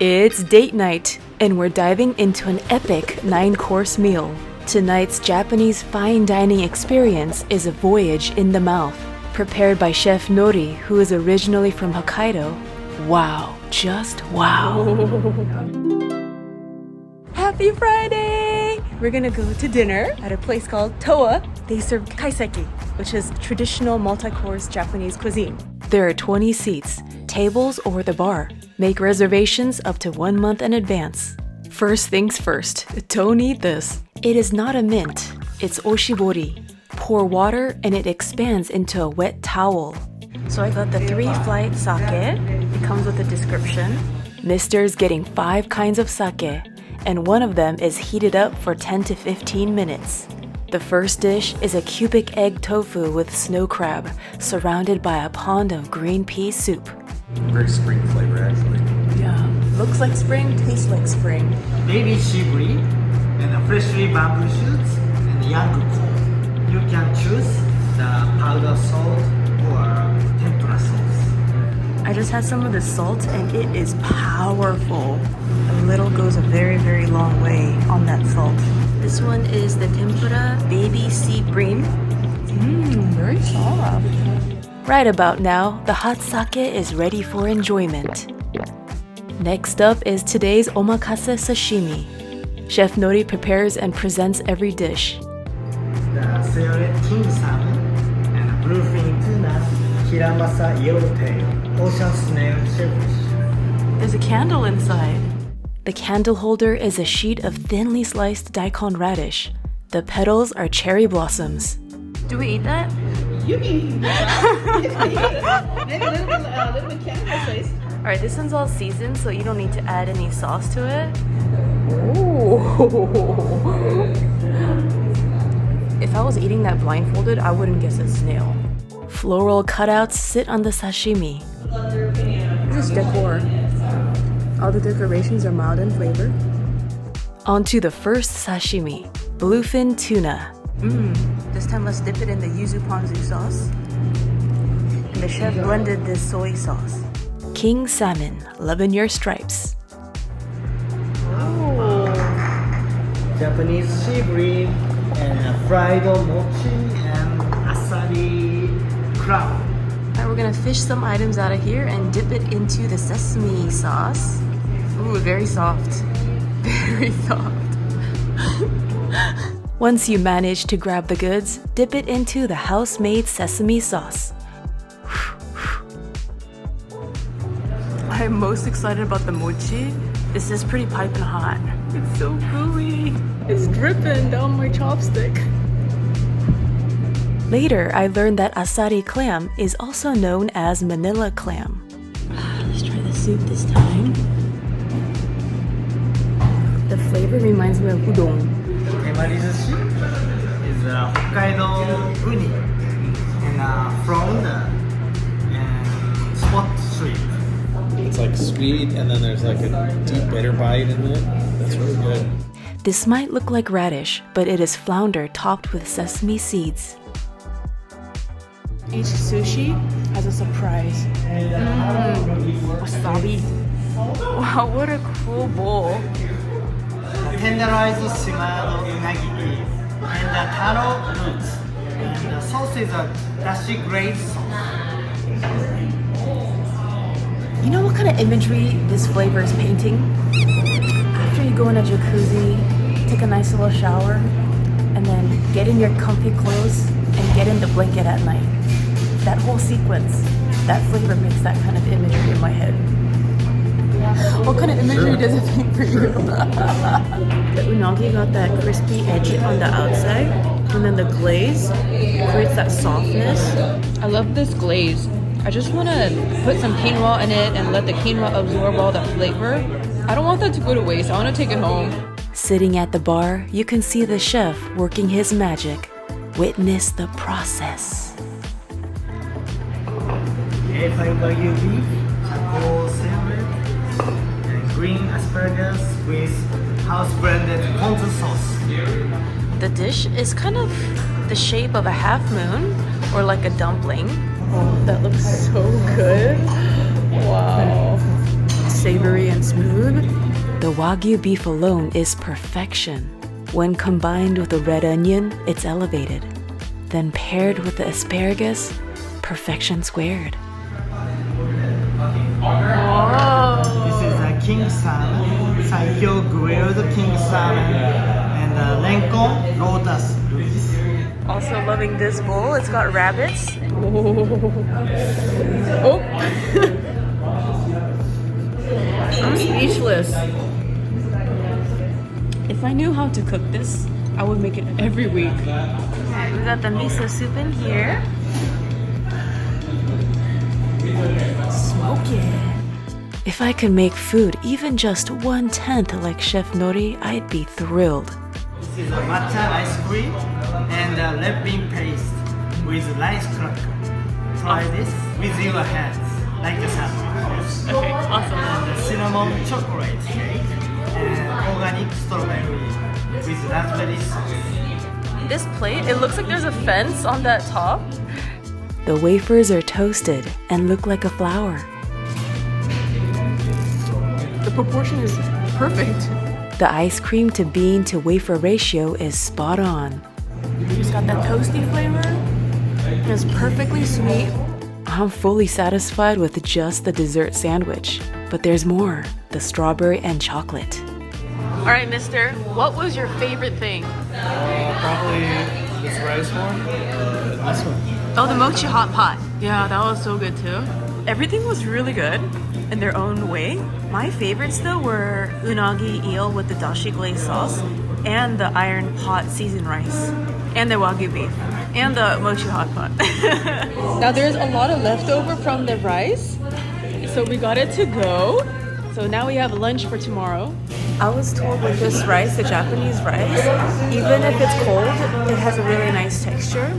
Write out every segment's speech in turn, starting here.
It's date night, and we're diving into an epic 9-course meal. Tonight's Japanese fine dining experience is a voyage in the mouth, prepared by Chef Nori, who is originally from Hokkaido. Wow, just wow. Happy Friday! We're gonna go to dinner at a place called Toa. They serve Kaiseki, which is traditional multi-course Japanese cuisine. There are 20 seats, tables or the bar. Make reservations up to 1 month in advance. First things first, don't eat this. It is not a mint, it's oshibori. Pour water and it expands into a wet towel. So I got the 3-flight sake. It comes with a description. Mister's getting 5 kinds of sake, and one of them is heated up for 10 to 15 minutes. The first dish is a cubic egg tofu with snow crab, surrounded by a pond of green pea soup. Very spring flavor, actually. Yeah, looks like spring, tastes like spring. Baby Seabream and freshly bamboo shoots and young corn. You can choose the powder salt or tempura sauce. I just had some of the salt and it is powerful. A little goes a very, very long way on that salt. This one is the tempura baby Seabream. Very soft. Right about now, the hot sake is ready for enjoyment. Next up is today's Omakase sashimi. Chef Nori prepares and presents every dish. The seared king salmon and bluefin tuna, hiramasa yellowtail, ocean snail shellfish. There's a candle inside. The candle holder is a sheet of thinly sliced daikon radish. The petals are cherry blossoms. Do we eat that? You can eat that. Maybe a little bit candle taste. Alright, this one's all seasoned, so you don't need to add any sauce to it. If I was eating that blindfolded, I wouldn't guess it's snail. Floral cutouts sit on the sashimi. This is decor. All the decorations are mild in flavor. On to the first sashimi, bluefin tuna. This time let's dip it in the yuzu ponzu sauce. And the chef blended this soy sauce. King salmon, loving your stripes. Oh. Japanese Seabream and fried mochi and Asari crab. Alright, we're gonna fish some items out of here and dip it into the sesame sauce. Ooh, very soft. Very soft. Once you manage to grab the goods, dip it into the house-made sesame sauce. I'm most excited about the mochi. This is pretty piping hot. It's so gooey. It's dripping down my chopstick. Later, I learned that Asari clam is also known as Manila clam. Let's try the soup this time. The flavor reminds me of udon. Temari sushi is a Hokkaido uni and Flounder and spot shrimp. It's like sweet, and then there's like a deep bitter bite in it. That's really good. This might look like radish, but it is flounder topped with sesame seeds. Each sushi has a surprise. Wasabi. Wow, what a cool bowl. Tenderized simmered unagi beef and the taro roots. And the sauce is a Dashi Glaze sauce. You know what kind of imagery this flavor is painting? After you go in a jacuzzi, take a nice little shower, and then get in your comfy clothes and get in the blanket at night. That whole sequence, that flavor makes that kind of imagery in my head. What kind of imagery does it paint for you? The unagi got that crispy edge on the outside, and then the glaze creates that softness. I love this glaze. I just want to put some quinoa in it and let the quinoa absorb all the flavor. I don't want that to go to waste. I want to take it home. Sitting at the bar, you can see the chef working his magic. Witness the process. A5 Wagyu beef, Charcoal-Seared, and green asparagus with house-blended Ponzu sauce. The dish is kind of the shape of a half moon or like a dumpling. Oh, that looks so good. Wow. savory and smooth. The Wagyu beef alone is perfection. When combined with the red onion, it's elevated. Then paired with the asparagus, perfection squared. This is a king salmon, Saikyo grilled king salmon, and Renkon Lotus roots. Also loving this bowl. It's got rabbits. Oh. I'm speechless. If I knew how to cook this, I would make it every week. We got the miso soup in here. Smoke it. If I could make food even just 1/10 like Chef Nori, I'd be thrilled. This is a matcha ice cream and red bean paste with rice cracker. Try this with your hands, like a sandwich. Okay, awesome. And the cinnamon chocolate cake and organic strawberry with raspberry sauce. This plate, it looks like there's a fence on that top. The wafers are toasted and look like a flower. The proportion is perfect. The ice cream to bean to wafer ratio is spot on. It's got that toasty flavor. It's perfectly sweet. I'm fully satisfied with just the dessert sandwich, but there's more, the strawberry and chocolate. All right, mister, what was your favorite thing? Probably this rice one and this one. Oh, the mochi hot pot. Yeah, that was so good too. Everything was really good in their own way. My favorites though were unagi eel with the dashi glaze sauce and the iron pot seasoned rice and the wagyu beef and the mochi hot pot. Now there's a lot of leftover from the rice, so we got it to go. So now we have lunch for tomorrow. I was told with this rice, the Japanese rice, even if it's cold, it has a really nice texture.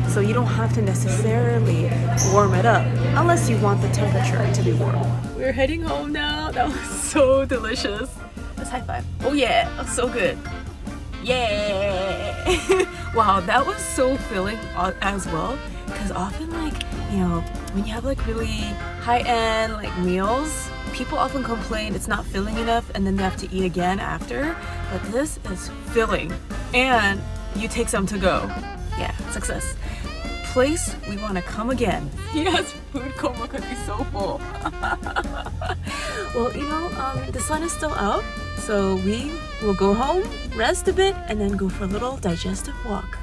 So you don't have to necessarily warm it up unless you want the temperature to be warm. We're heading home now. That was so delicious. Let's high five. Oh yeah, that's so good. Yeah. Wow, that was so filling as well. Because often when you have really high-end meals, people often complain it's not filling enough and then they have to eat again after. But this is filling and you take some to go. Yeah, success. Place we want to come again. Yes, food coma could be so full. Well, the sun is still out, so we will go home, rest a bit, and then go for a little digestive walk.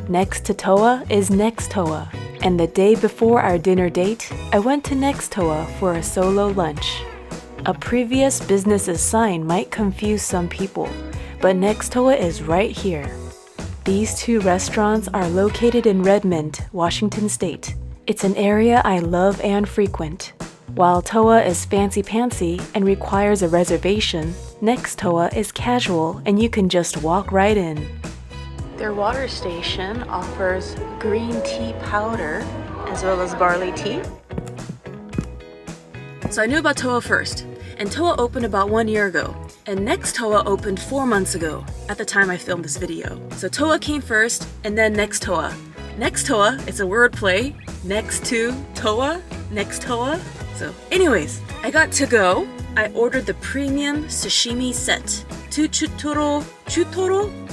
Next to Toa is Next Toa, and the day before our dinner date, I went to Next Toa for a solo lunch. A previous business's sign might confuse some people, but Next Toa is right here. These two restaurants are located in Redmond, Washington State. It's an area I love and frequent. While Toa is fancy-pantsy and requires a reservation, Next Toa is casual and you can just walk right in. Their water station offers green tea powder as well as barley tea. So I knew about Toa first, and Toa opened about 1 year ago. And Next Toa opened 4 months ago, at the time I filmed this video. So Toa came first, and then Next Toa. Next Toa, it's a wordplay. Next to Toa, Next Toa. So anyways, I got to go. I ordered the premium Sashimi Set. 2 chutoro?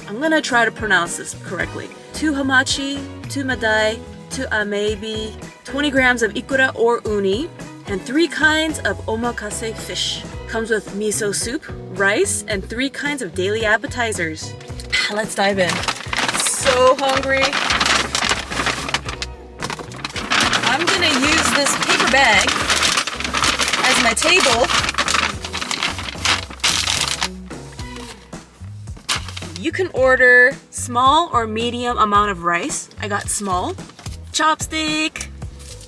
I'm gonna try to pronounce this correctly. 2 hamachi, 2 madai, 2 amebi, 20 grams of ikura or uni, and 3 kinds of omakase fish. Comes with miso soup, rice, and 3 kinds of daily appetizers. Let's dive in. So hungry. I'm gonna use this paper bag as my table. You can order small or medium amount of rice. I got small. Chopstick.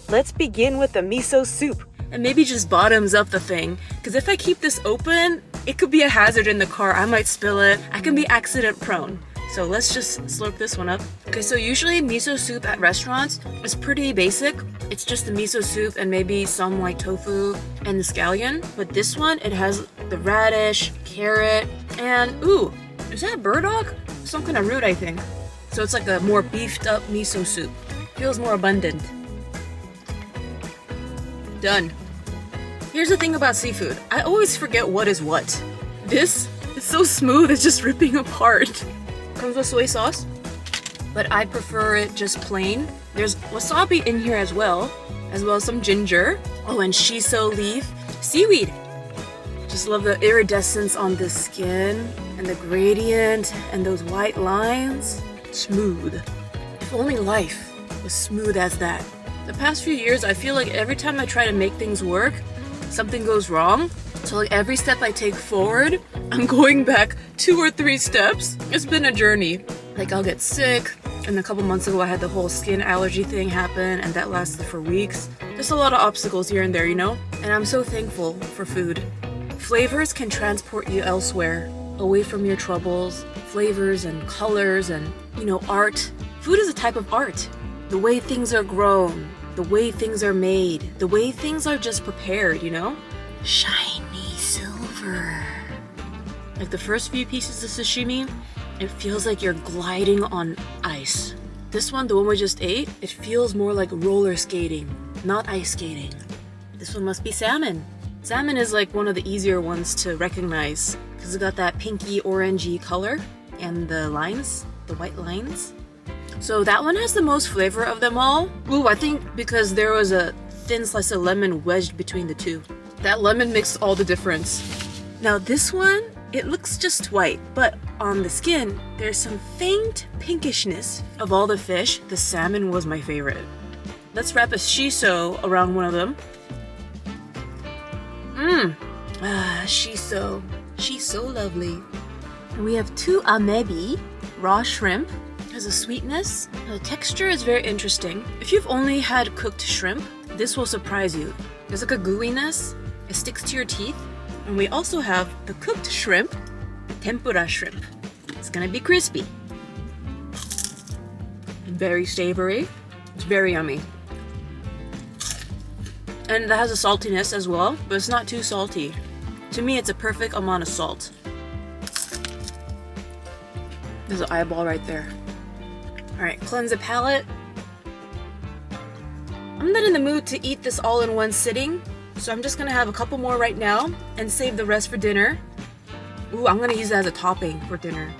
Let's begin with the miso soup. And maybe just bottoms up the thing, because if I keep this open, it could be a hazard in the car. I might spill it. I can be accident prone. So let's just slurp this one up. Okay, so usually miso soup at restaurants is pretty basic. It's just the miso soup and maybe some tofu and the scallion. But this one, it has the radish, carrot, and ooh, is that burdock? Some kind of root, I think. So it's like a more beefed up miso soup. Feels more abundant. Done. Here's the thing about seafood. I always forget what is what. This is so smooth, it's just ripping apart. Comes with soy sauce, but I prefer it just plain. There's wasabi in here as well as some ginger. Oh, and shiso leaf, seaweed. Just love the iridescence on the skin and the gradient and those white lines. Smooth. If only life was smooth as that. The past few years, I feel like every time I try to make things work, something goes wrong. So like every step I take forward, I'm going back 2 or 3 steps. It's been a journey. Like I'll get sick, and a couple months ago I had the whole skin allergy thing happen, and that lasted for weeks. There's a lot of obstacles here and there, you know? And I'm so thankful for food. Flavors can transport you elsewhere, away from your troubles. Flavors and colors and, art. Food is a type of art. The way things are grown, the way things are made, the way things are just prepared, Shiny silver. Like the first few pieces of sashimi, it feels like you're gliding on ice. This one, the one we just ate, it feels more like roller skating, not ice skating. This one must be salmon. Salmon is like one of the easier ones to recognize because it's got that pinky orangey color and the lines, the white lines. So that one has the most flavor of them all. Ooh, I think because there was a thin slice of lemon wedged between the two. That lemon makes all the difference. Now this one, it looks just white, but on the skin, there's some faint pinkishness. Of all the fish, the salmon was my favorite. Let's wrap a shiso around one of them. Shiso. She's so lovely. And we have 2 amebi, raw shrimp. Has a sweetness. The texture is very interesting. If you've only had cooked shrimp, this will surprise you. There's like a gooiness. It sticks to your teeth. And we also have the cooked shrimp, tempura shrimp. It's gonna be crispy. Very savory. It's very yummy. And that has a saltiness as well, but it's not too salty. To me, it's a perfect amount of salt. There's an eyeball right there. Alright, cleanse the palate. I'm not in the mood to eat this all in one sitting, so I'm just gonna have a couple more right now and save the rest for dinner. Ooh, I'm gonna use that as a topping for dinner.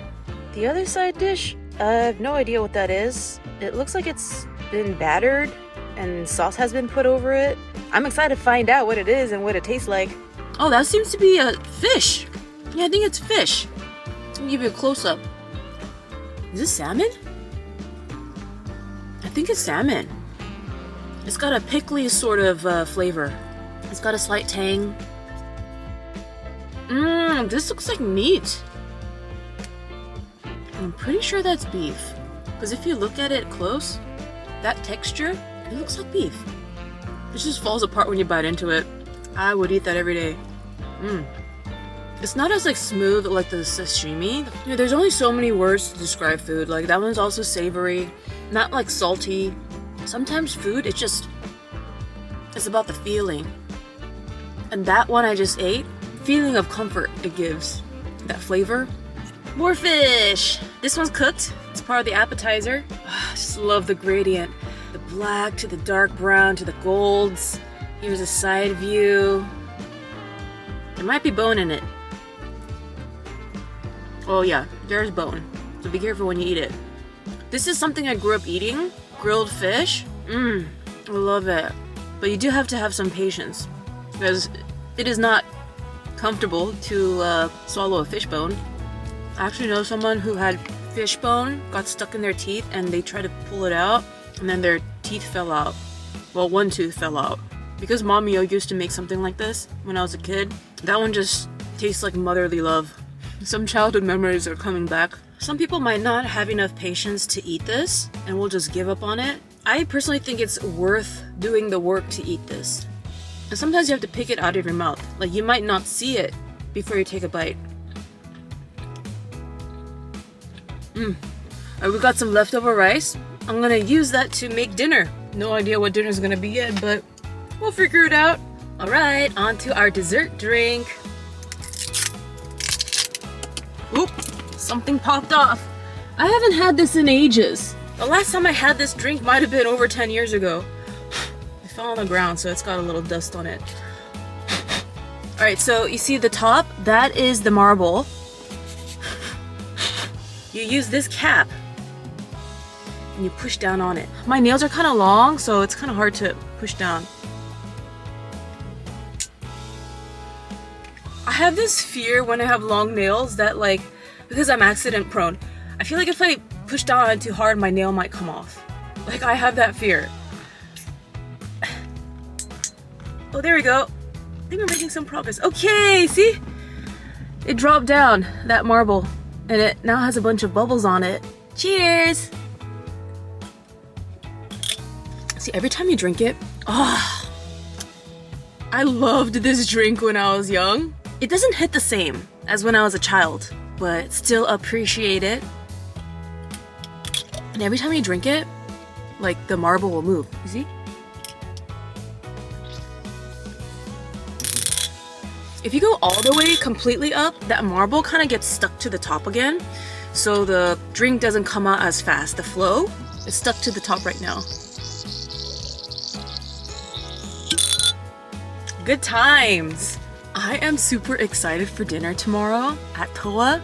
The other side dish, I have no idea what that is. It looks like it's been battered and sauce has been put over it. I'm excited to find out what it is and what it tastes like. Oh, that seems to be a fish. Yeah, I think it's fish. Let me give you a close-up. Is this salmon? I think it's salmon. It's got a pickly sort of flavor. It's got a slight tang. This looks like meat. I'm pretty sure that's beef. Because if you look at it close, that texture, it looks like beef. It just falls apart when you bite into it. I would eat that every day. It's not as smooth like the sashimi. There's only so many words to describe food. Like that one's also savory, not like salty. Sometimes food, it's about the feeling. And that one I just ate, feeling of comfort it gives. That flavor. More fish! This one's cooked. It's part of the appetizer. I just love the gradient. The black to the dark brown to the golds. Here's a side view. There might be bone in it. Oh yeah, there's bone. So be careful when you eat it. This is something I grew up eating. Grilled fish. I love it. But you do have to have some patience. Because it is not comfortable to swallow a fish bone. I actually know someone who had fish bone, got stuck in their teeth, and they tried to pull it out, and then their teeth fell out. Well, one tooth fell out. Because Mommy used to make something like this when I was a kid, that one just tastes like motherly love. Some childhood memories are coming back. Some people might not have enough patience to eat this and will just give up on it. I personally think it's worth doing the work to eat this. And sometimes you have to pick it out of your mouth. Like you might not see it before you take a bite. Alright, we got some leftover rice. I'm gonna use that to make dinner. No idea what dinner's gonna be yet, but we'll figure it out. Alright, on to our dessert drink. Oop, something popped off. I haven't had this in ages. The last time I had this drink might have been over 10 years ago. It fell on the ground, so it's got a little dust on it. Alright, so you see the top? That is the marble. You use this cap and you push down on it. My nails are kind of long, so it's kind of hard to push down. I have this fear when I have long nails that, like, because I'm accident prone, I feel like if I push down on it too hard, my nail might come off. Like, I have that fear. Oh, there we go. I think we're making some progress. Okay, see? It dropped down, that marble, and it now has a bunch of bubbles on it. Cheers! See, every time you drink it, oh, I loved this drink when I was young. It doesn't hit the same as when I was a child, but still appreciate it. And every time you drink it, like, the marble will move. You see? If you go all the way completely up, that marble kind of gets stuck to the top again. So the drink doesn't come out as fast. The flow is stuck to the top right now. Good times! I am super excited for dinner tomorrow at Towa.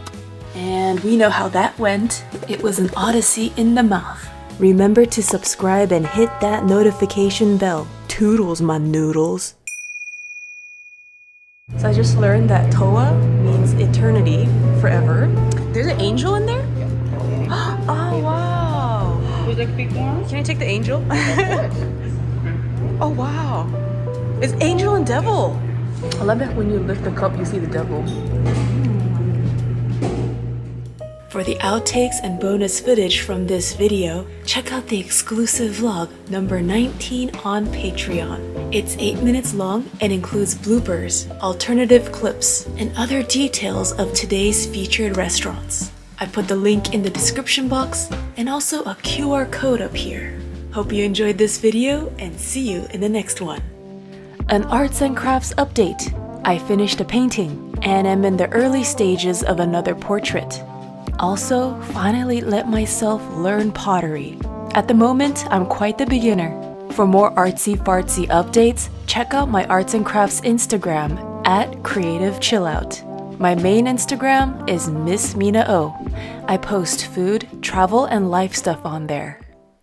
And we know how that went. It was an odyssey in the mouth. Remember to subscribe and hit that notification bell. Toodles, my noodles. So I just learned that Towa means eternity, forever. There's an angel in there? Oh, wow. Would you like a big one? Can I take the angel? Oh, wow. It's angel and devil. I love it when you lift the cup, you see the devil. For the outtakes and bonus footage from this video, check out the exclusive vlog number 19 on Patreon. It's 8 minutes long and includes bloopers, alternative clips, and other details of today's featured restaurants. I put the link in the description box and also a QR code up here. Hope you enjoyed this video and see you in the next one. An arts and crafts update. I finished a painting and am in the early stages of another portrait. Also, finally let myself learn pottery. At the moment, I'm quite the beginner. For more artsy-fartsy updates, check out my arts and crafts Instagram @CreativeChillout. My main Instagram is Miss Mina O. I post food, travel, and life stuff on there.